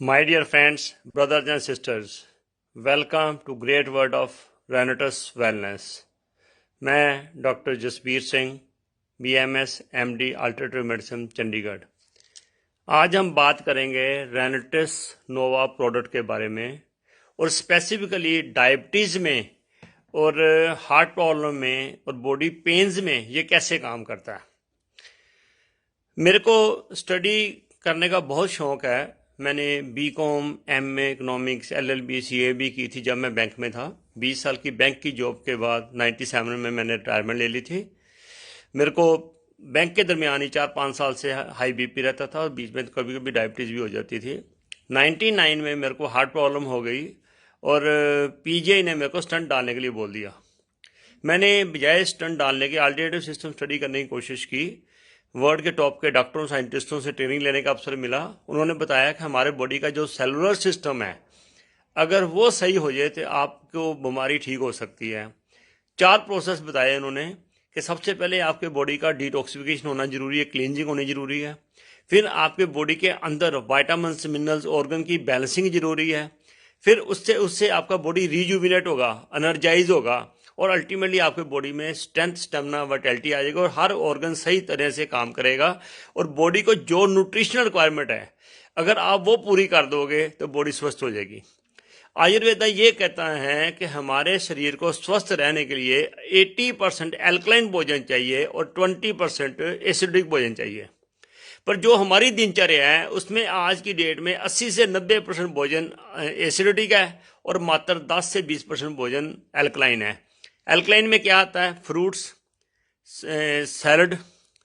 My dear friends, brothers and sisters, welcome to Great World of Renotus Wellness. मैं doctor Jasbir Singh, BMS MD alternative medicine Chandigarh. आज हम बात करेंगे रेनेटिस नोवा product के बारे में और स्पेसिफिकली डायबिटीज़ में और हार्ट प्रॉब्लम में और बॉडी पेन्स में ये कैसे काम करता है। मेरे को स्टडी करने का बहुत शौक है। मैंने BCom, MA economics, LLB, CA भी की थी जब मैं बैंक में था। 20 साल की बैंक की जॉब के बाद 97 में मैंने रिटायरमेंट ले ली थी। मेरे को बैंक के दरमियान ही 4-5 साल से हाई BP रहता था और बीच में कभी कभी डायबिटीज़ भी हो जाती थी। 99 में मेरे को हार्ट प्रॉब्लम हो गई और PGI ने मेरे को स्टंट डालने के लिए बोल दिया। मैंने बजाय स्टंट डालने के अल्टरनेटिव सिस्टम स्टडी करने की कोशिश की। वर्ल्ड के टॉप के डॉक्टरों साइंटिस्टों से ट्रेनिंग लेने का अवसर मिला। उन्होंने बताया कि हमारे बॉडी का जो सेलुलर सिस्टम है, अगर वो सही हो जाए तो आपको बीमारी ठीक हो सकती है। 4 प्रोसेस बताए उन्होंने कि सबसे पहले आपके बॉडी का डिटॉक्सिफिकेशन होना जरूरी है, क्लींजिंग होनी जरूरी है। फिर आपके बॉडी के अंदर वाइटामिन्स, मिनरल्स, ऑर्गन की बैलेंसिंग जरूरी है। फिर उससे उससे आपका बॉडी रिजुविनेट होगा, एनर्जाइज होगा और अल्टीमेटली आपके बॉडी में स्ट्रेंथ, स्टेमिना, वाइटैलिटी आ जाएगा और हर ऑर्गन सही तरह से काम करेगा। और बॉडी को जो न्यूट्रिशनल रिक्वायरमेंट है, अगर आप वो पूरी कर दोगे तो बॉडी स्वस्थ हो जाएगी। आयुर्वेदा ये कहता है कि हमारे शरीर को स्वस्थ रहने के लिए 80% एल्कलाइन भोजन चाहिए और 20% एसिडिक भोजन चाहिए। पर जो हमारी दिनचर्या है उसमें आज की डेट में 80 से 90% भोजन एसिडिक है और मात्र 10 से 20% भोजन एल्कलाइन है। एल्कलाइन में क्या आता है? फ्रूट्स, सैलड,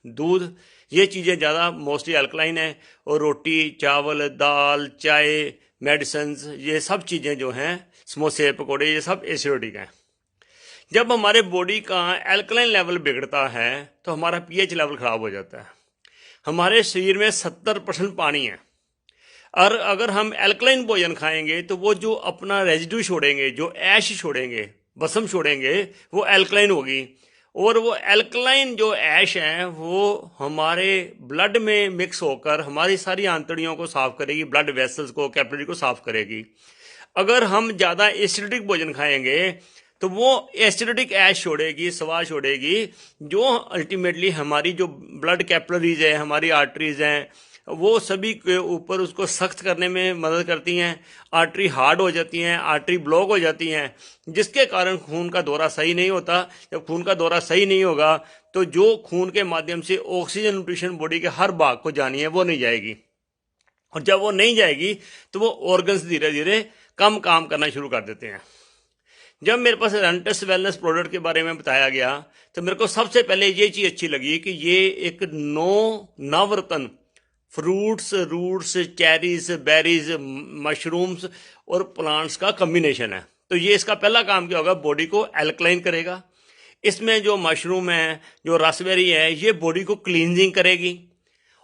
दूध, ये चीज़ें ज़्यादा मोस्टली एल्कलाइन है। और रोटी, चावल, दाल, चाय, मेडिसिन्स, ये सब चीज़ें जो हैं, समोसे, पकोड़े, ये सब एसिडिक हैं। जब हमारे बॉडी का एल्कलाइन लेवल बिगड़ता है तो हमारा pH लेवल ख़राब हो जाता है। हमारे शरीर में 70% पानी है और अगर हम एल्कलाइन भोजन खाएंगे तो वो जो अपना रेजिड्यू छोड़ेंगे, जो ऐश छोड़ेंगे, भस्म छोड़ेंगे, वो एल्कलाइन होगी। और वो एल्कलाइन जो ऐश है वो हमारे ब्लड में मिक्स होकर हमारी सारी आंतड़ियों को साफ करेगी, ब्लड वेसल्स को, कैपिलरी को साफ करेगी। अगर हम ज़्यादा एसिडिक भोजन खाएंगे तो वो एसिडिक ऐश छोड़ेगी, स्वाद छोड़ेगी, जो अल्टीमेटली हमारी जो ब्लड कैपिलरीज है, हमारी आर्टरीज हैं, वो सभी के ऊपर उसको सख्त करने में मदद करती हैं। आर्टरी हार्ड हो जाती हैं, आर्टरी ब्लॉक हो जाती हैं, जिसके कारण खून का दौरा सही नहीं होता। जब खून का दौरा सही नहीं होगा तो जो खून के माध्यम से ऑक्सीजन न्यूट्रिशन बॉडी के हर भाग को जानी है वो नहीं जाएगी। और जब वो नहीं जाएगी तो वो ऑर्गन्स धीरे धीरे कम काम करना शुरू कर देते हैं। जब मेरे पास रेनेटिस वेलनेस प्रोडक्ट के बारे में बताया गया तो मेरे को सबसे पहले ये चीज़ अच्छी लगी कि ये एक Navratna fruits, roots, cherries, berries, mushrooms और प्लांट्स का कम्बिनेशन है। तो ये इसका पहला काम क्या होगा? बॉडी को एल्कलाइन करेगा। इसमें जो मशरूम है, जो रास्पबेरी है, ये बॉडी को क्लींजिंग करेगी।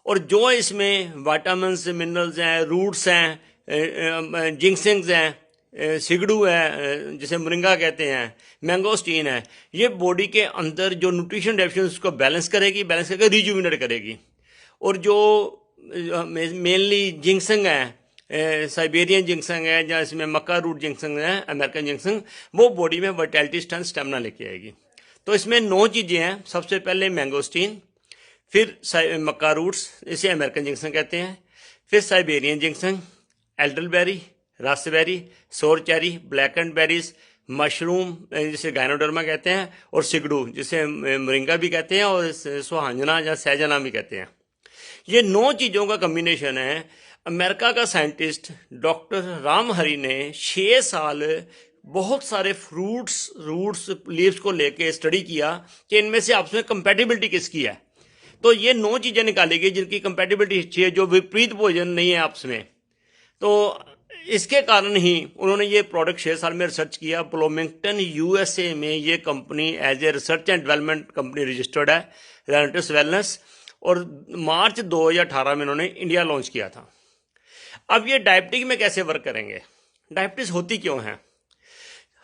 और जो इसमें विटामिन्स, मिनरल्स हैं, रूट्स हैं, जिंक्सिंग्स हैं, सिगड़ू है जिसे मोरिंगा कहते हैं, मैंगोस्टीन है, ये बॉडी के अंदर जो न्यूट्रिशन डेफिशिएंसी को बैलेंस करेगी, बैलेंस करके रिजुविनेट करेगी। और जो मेनली जिंक्सिंग है, साइबेरियन जिंक्सिंग है, या इसमें मक्का रूट जिंक्सिंग है, अमेरिकन जिंक्सिंग, वो बॉडी में वाइटैलिटी, स्ट्रेंथ, स्टेमिना लेके आएगी। तो इसमें 9 चीज़ें हैं। सबसे पहले मैंगोस्टीन, फिर मक्का रूट्स, इसे अमेरिकन जिंक्सिंग कहते हैं, फिर साइबेरियन जिंक्सिंग, एल्डरबेरी, रास्पबेरी, सोर चेरी, ब्लैकेंड बेरीज, मशरूम जिसे गायनोडर्मा कहते हैं, और सिगड़ू जिसे मोरिंगा भी कहते हैं और सुहांजना या सहजना भी कहते हैं। ये 9 चीज़ों का कम्बिनेशन है। अमेरिका का साइंटिस्ट डॉक्टर राम हरी ने 6 साल बहुत सारे फ्रूट्स, रूट्स, लीव्स को लेके स्टडी किया कि इनमें से आपस में कंपैटिबिलिटी किसकी है। तो ये 9 चीज़ें निकाली गई जिनकी कंपैटिबिलिटी अच्छी है, जो विपरीत भोजन नहीं है आपस में। तो इसके कारण ही उन्होंने ये प्रोडक्ट 6 साल में रिसर्च किया। ब्लूमिंगटन USA में ये company as a research and development company registered है, रेनेटिस वेलनेस। और मार्च 2018 में इन्होंने इंडिया लॉन्च किया था। अब ये डायबिटीज में कैसे वर्क करेंगे? डायबिटीज होती क्यों है?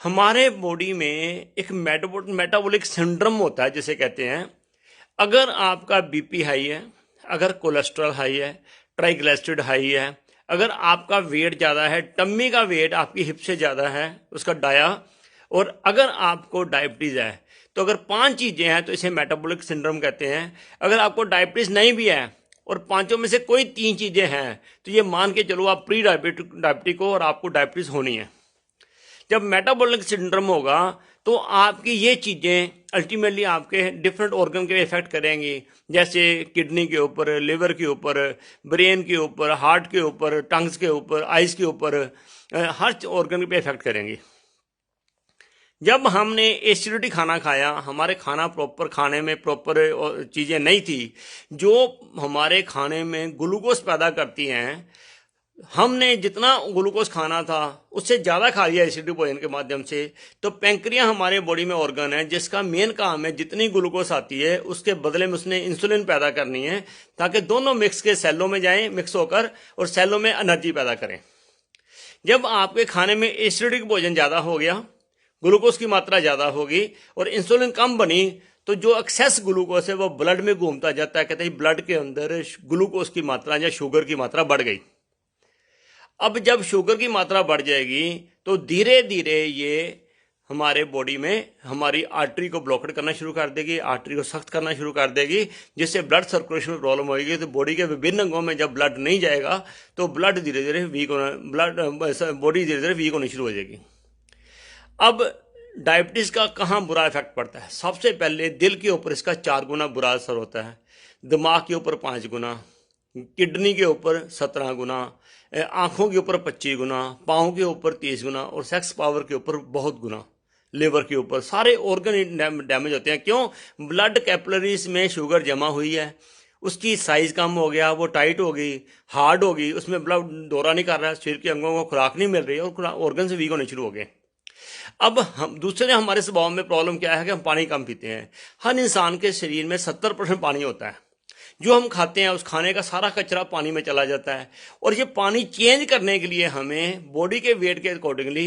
हमारे बॉडी में एक मेटाबॉलिक सिंड्रोम होता है जिसे कहते हैं। अगर आपका BP हाई है, अगर कोलेस्ट्रॉल हाई है, ट्राइग्लिसराइड हाई है, अगर आपका वेट ज़्यादा है, टम्मी का वेट आपकी हिप से ज़्यादा है, उसका डाया, और अगर आपको डायबिटीज़ है, तो अगर 5 चीज़ें हैं तो इसे मेटाबॉलिक सिंड्रोम कहते हैं। अगर आपको डायबिटीज़ नहीं भी है और पांचों में से कोई 3 चीज़ें हैं तो ये मान के चलो आप प्री डायबिटिक हो और आपको डायबिटीज़ होनी है। जब मेटाबॉलिक सिंड्रोम होगा तो आपकी ये चीज़ें अल्टीमेटली आपके डिफरेंट ऑर्गन के इफेक्ट करेंगी, जैसे किडनी के ऊपर, लिवर के ऊपर, ब्रेन के ऊपर, हार्ट के ऊपर, टंग्स के ऊपर, आइज़ के ऊपर, हर ऑर्गन पे इफेक्ट करेंगी। जब हमने एसिडिटी खाना खाया, हमारे खाना प्रॉपर, खाने में प्रॉपर चीज़ें नहीं थी जो हमारे खाने में ग्लूकोज पैदा करती हैं, हमने जितना ग्लूकोज खाना था उससे ज़्यादा खा लिया एसिडिक भोजन के माध्यम से, तो पैंक्रिया हमारे बॉडी में ऑर्गन है जिसका मेन काम है जितनी ग्लूकोज आती है उसके बदले में उसने इंसुलिन पैदा करनी है, ताकि दोनों मिक्स के सेलों में जाएं, मिक्स होकर, और सेलों में एनर्जी पैदा करें। जब आपके खाने में एसिडिक भोजन ज़्यादा हो गया, ग्लूकोज की मात्रा ज़्यादा होगी और इंसुलिन कम बनी, तो जो एक्सेस ग्लूकोज है वो ब्लड में घूमता जाता है। कहते हैं ब्लड के अंदर ग्लूकोज की मात्रा या शुगर की मात्रा बढ़ गई। अब जब शुगर की मात्रा बढ़ जाएगी तो धीरे धीरे ये हमारे बॉडी में हमारी आर्टरी को ब्लॉकेट करना शुरू कर देगी, आर्टरी को सख्त करना शुरू कर देगी, जिससे ब्लड सर्कुलेशन में प्रॉब्लम होगी। तो बॉडी के विभिन्न अंगों में जब ब्लड नहीं जाएगा तो ब्लड धीरे धीरे वीक होना, बॉडी धीरे धीरे वीक होनी शुरू हो जाएगी। अब डायबिटीज़ का कहाँ बुरा इफेक्ट पड़ता है? सबसे पहले दिल के ऊपर इसका 4 गुना बुरा असर होता है, दिमाग के ऊपर 5 गुना, किडनी के ऊपर 17 गुना, आँखों के ऊपर 25 गुना, पाँव के ऊपर 30 गुना, और सेक्स पावर के ऊपर बहुत गुना, लिवर के ऊपर, सारे ऑर्गन डैमेज होते हैं। क्यों? ब्लड कैपिलरीज में शुगर जमा हुई है, उसकी साइज कम हो गया, वो टाइट हो गई, हार्ड हो गई, उसमें ब्लड दौरा नहीं कर रहा है, शरीर के अंगों को खुराक नहीं मिल रही और ऑर्गन से वीक होने शुरू हो गए। अब हम दूसरे हमारे स्वभाव में प्रॉब्लम क्या है कि हम पानी कम पीते हैं। हर इंसान के शरीर में 70% पानी होता है। जो हम खाते हैं उस खाने का सारा कचरा पानी में चला जाता है, और ये पानी चेंज करने के लिए हमें बॉडी के वेट के अकॉर्डिंगली,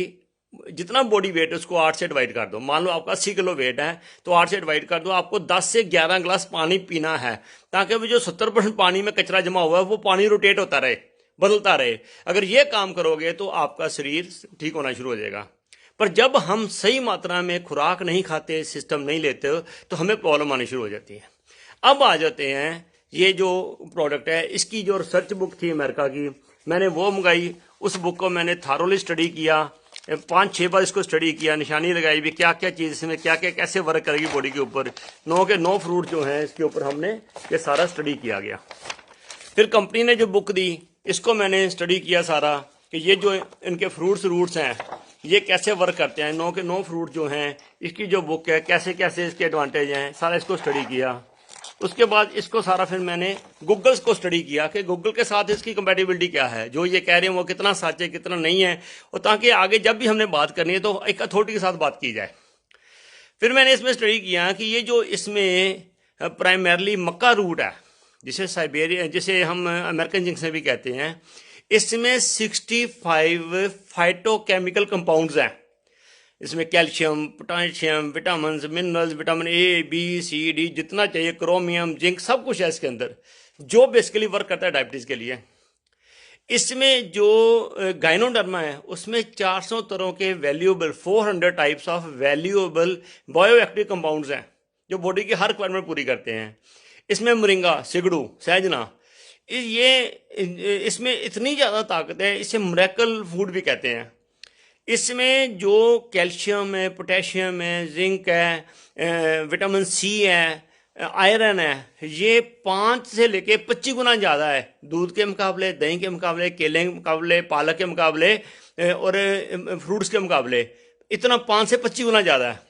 जितना बॉडी वेट है उसको 8 से डिवाइड कर दो। मान लो आपका 80 किलो वेट है तो 8 से डिवाइड कर दो, आपको 10 से 11 गिलास पानी पीना है, ताकि वो जो 70% पानी में कचरा जमा हुआ है वो पानी रोटेट होता रहे, बदलता रहे। अगर ये काम करोगे तो आपका शरीर ठीक होना शुरू हो जाएगा। पर जब हम सही मात्रा में खुराक नहीं खाते, सिस्टम नहीं लेते, तो हमें प्रॉब्लम आनी शुरू हो जाती है। अब आ जाते हैं, ये जो प्रोडक्ट है इसकी जो रिसर्च बुक थी अमेरिका की, मैंने वो मंगाई। उस बुक को मैंने थारोली स्टडी किया, 5-6 बार इसको स्टडी किया, निशानी लगाई भी क्या क्या चीज़ इसमें क्या क्या कैसे वर्क करेगी बॉडी के ऊपर। 9 के 9 फ्रूट जो हैं इसके ऊपर हमने ये सारा स्टडी किया गया। फिर कंपनी ने जो बुक दी इसको मैंने स्टडी किया सारा, कि ये जो इनके रूट्स हैं ये कैसे वर्क करते हैं। 9 के 9 फ्रूट जो हैं, इसकी जो बुक है कैसे कैसे इसके एडवांटेज हैं, सारा इसको स्टडी किया। उसके बाद इसको सारा फिर मैंने गूगल्स को स्टडी किया कि गूगल के साथ इसकी कंपैटिबिलिटी क्या है, जो ये कह रहे हैं वो कितना सच है कितना नहीं है, और ताकि आगे जब भी हमने बात करनी है तो एक अथॉरिटी के साथ बात की जाए। फिर मैंने इसमें स्टडी किया कि ये जो इसमें प्राइमरली मक्का रूट है, जिसे साइबेरिया, जिसे हम अमेरिकन जिंक्स भी कहते हैं, इसमें 65 फाइटोकेमिकल कंपाउंड्स हैं। इसमें calcium, potassium, vitamin, minerals, vitamin A, B, C, D, जितना चाहिए, क्रोमियम, जिंक, सब कुछ है इसके अंदर, जो बेसिकली वर्क करता है डायबिटीज़ के लिए। इसमें जो गाइनोडर्मा है उसमें 400 तरह के valuable, 400 types of valuable bioactive compounds हैं जो बॉडी की हर रिक्वायरमेंट पूरी करते हैं। इसमें मोरिंगा, सिगड़ू, सहजना, ये इसमें इतनी ज़्यादा ताकत है, इसे मिरेकल फूड भी कहते हैं। इसमें जो कैल्शियम है, पोटेशियम है, जिंक है, विटामिन सी है, आयरन है, ये 5 से लेके 25 गुना ज़्यादा है दूध के मुकाबले, दही के मुकाबले, केले के मुकाबले, पालक के मुकाबले और फ्रूट्स के मुकाबले। इतना 5 से 25 गुना ज़्यादा है।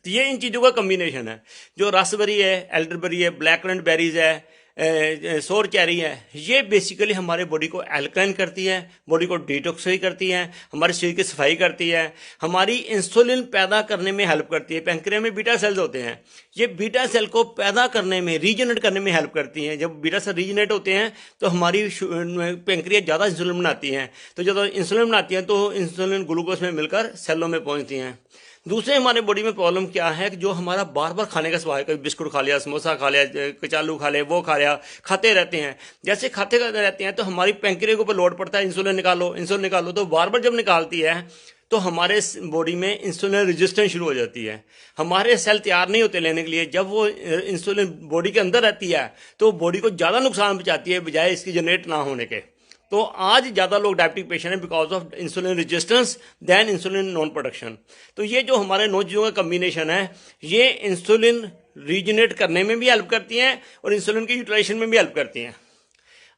तो ये इन चीज़ों का कम्बिनेशन है। जो रासबेरी है, एल्डरबेरी है, ब्लैक करंट बेरीज है, सोर चेरी है, ये बेसिकली हमारे बॉडी को एल्कलाइन करती है, बॉडी को डिटॉक्सिफाई करती है, हमारे शरीर की सफाई करती है, हमारी इंसुलिन पैदा करने में हेल्प करती है। पैंक्रिया में बीटा सेल्स होते हैं, ये बीटा सेल को पैदा करने में, रीजनरेट करने में हेल्प करती हैं। जब बीटा सेल रीजनरेट होते हैं तो हमारी पैंक्रिया ज़्यादा इंसुलिन बनाती हैं, तो जब इंसुलिन बनाती हैं तो इंसुलिन ग्लूकोज में मिलकर सेलों में पहुँचती हैं। दूसरे हमारे बॉडी में प्रॉब्लम क्या है कि जो हमारा बार बार खाने का स्वभाव है, कभी बिस्कुट खा लिया, समोसा खा लिया, कचालू खा लिया, वो खा लिया, खाते रहते हैं। जैसे खाते रहते हैं तो हमारी पैंक्रियाज के ऊपर लोड पड़ता है, इंसुलिन निकालो, तो बार बार जब निकालती है तो हमारे बॉडी में इंसुलिन रेजिस्टेंस शुरू हो जाती है। हमारे सेल तैयार नहीं होते लेने के लिए। जब वो इंसुलिन बॉडी के अंदर रहती है तो बॉडी को ज़्यादा नुकसान पहुंचाती है बजाय इसकी जनरेट ना होने के। तो आज ज़्यादा लोग डायबिटिक पेशेंट हैं because of insulin resistance then insulin non production. तो ये जो हमारे 9 चीज़ों का कम्बिनेशन है, ये इंसुलिन रीजनरेट करने में भी हेल्प करती हैं और इंसुलिन की यूटिलाइजेशन में भी हेल्प करती हैं।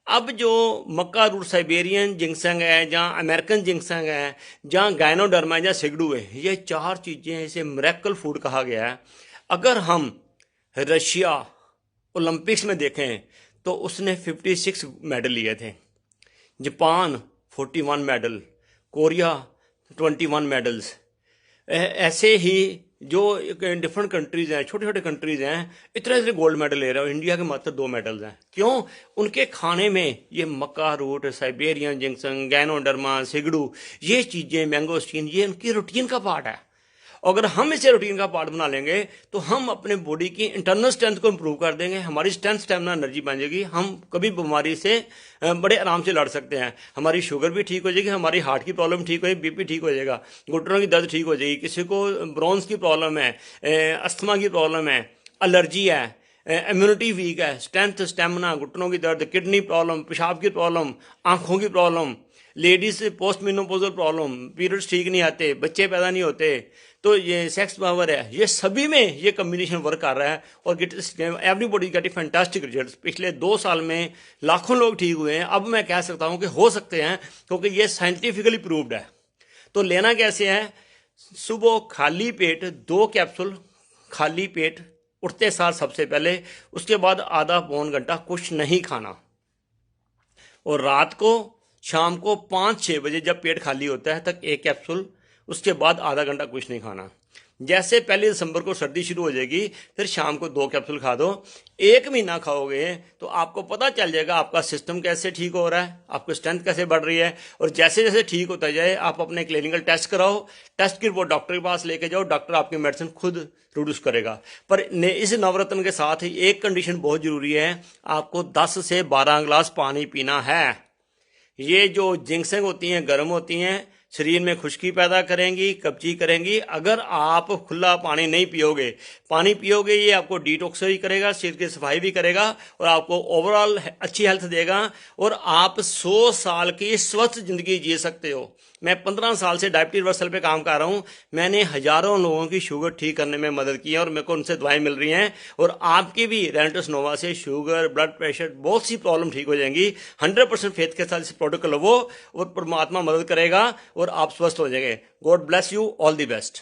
अब जो मक्का रूट साइबेरियन जिंक्संग है, जहाँ अमेरिकन जिंक्संग है, जहाँ गायनोडर्मा है, जहाँ सिगडू है, ये 4 चीज़ें इसे मिरेकल फूड कहा गया है। अगर हम रशिया ओलंपिक्स में देखें तो उसने 56 मेडल लिए थे, जापान 41 मेडल, कोरिया 21 मेडल्स। ऐसे ही जो डिफरेंट कंट्रीज हैं, छोटे छोटे कंट्रीज हैं, इतने गोल्ड मेडल ले रहे हो। इंडिया के मात्र 2 मेडल्स हैं। क्यों? उनके खाने में ये मक्का रूट, साइबेरियन जिंक्सन, गैनोडर्मा, सिगडू, ये चीज़ें, मैंगोस्टीन, ये उनकी रूटीन का पार्ट है। अगर हम इसे रूटीन का पार्ट बना लेंगे तो हम अपने बॉडी की इंटरनल स्ट्रेंथ को इंप्रूव कर देंगे। हमारी स्ट्रेंथ, स्टेमिना, एनर्जी बन जाएगी। हम कभी बीमारी से बड़े आराम से लड़ सकते हैं। हमारी शुगर भी ठीक हो जाएगी, हमारी हार्ट की प्रॉब्लम ठीक हो जाएगी, बीपी ठीक हो जाएगा, घुटनों की दर्द ठीक हो जाएगी। किसी को ब्रोन्स की प्रॉब्लम है, अस्थमा की प्रॉब्लम है, एलर्जी है, इम्यूनिटी वीक है, स्ट्रेंथ, स्टेमिना, घुटनों की दर्द, किडनी प्रॉब्लम, पेशाब की प्रॉब्लम, आंखों की problem, ladies post menopausal problem, periods ठीक नहीं आते, बच्चे पैदा नहीं होते, तो ये सेक्स पावर है, ये सभी में ये कम्बिनेशन वर्क कर रहा है और एवरीबॉडी गेट फैंटास्टिक रिजल्ट्स। पिछले 2 साल में लाखों लोग ठीक हुए हैं। अब मैं कह सकता हूँ कि हो सकते हैं, क्योंकि ये साइंटिफिकली प्रूव्ड है। तो लेना कैसे है? सुबह खाली पेट 2 कैप्सूल, खाली पेट उठते साथ सबसे पहले, उसके बाद आधा पौन घंटा कुछ नहीं खाना, और रात को शाम को 5-6 बजे जब पेट खाली होता है तक 1 कैप्सूल, उसके बाद आधा घंटा कुछ नहीं खाना। जैसे 1 दिसंबर को सर्दी शुरू हो जाएगी, फिर शाम को 2 कैप्सूल खा दो। 1 महीना खाओगे तो आपको पता चल जाएगा आपका सिस्टम कैसे ठीक हो रहा है, आपकी स्ट्रेंथ कैसे बढ़ रही है। और जैसे जैसे ठीक होता जाए आप अपने क्लिनिकल टेस्ट कराओ, टेस्ट की रिपोर्ट डॉक्टर के पास लेके जाओ, डॉक्टर आपकी मेडिसिन खुद प्रोड्यूस करेगा। पर इस नवरत्न के साथ एक कंडीशन बहुत जरूरी है, आपको 10 से 12 गिलास पानी पीना है। ये जो जिंक्सेंग होती हैं गर्म होती हैं, शरीर में खुश्की पैदा करेंगी, कब्जी करेंगी। अगर आप खुला पानी नहीं पियोगे, पानी पियोगे, ये आपको डिटॉक्स भी करेगा, शरीर की सफाई भी करेगा और आपको ओवरऑल अच्छी हेल्थ देगा और आप 100 साल की स्वस्थ जिंदगी जी सकते हो। मैं 15 साल से डायबिटीज रिवर्सल पे काम कर रहा हूँ। मैंने हजारों लोगों की शुगर ठीक करने में मदद की है और मेरे को उनसे दवाएं मिल रही हैं। और आपकी भी रेनेटस नोवा से शुगर, ब्लड प्रेशर, बहुत सी प्रॉब्लम ठीक हो जाएंगी। 100% फेथ के साथ इस प्रोडक्ट को लो और परमात्मा मदद करेगा और आप स्वस्थ हो जाएंगे। God bless you, all the best.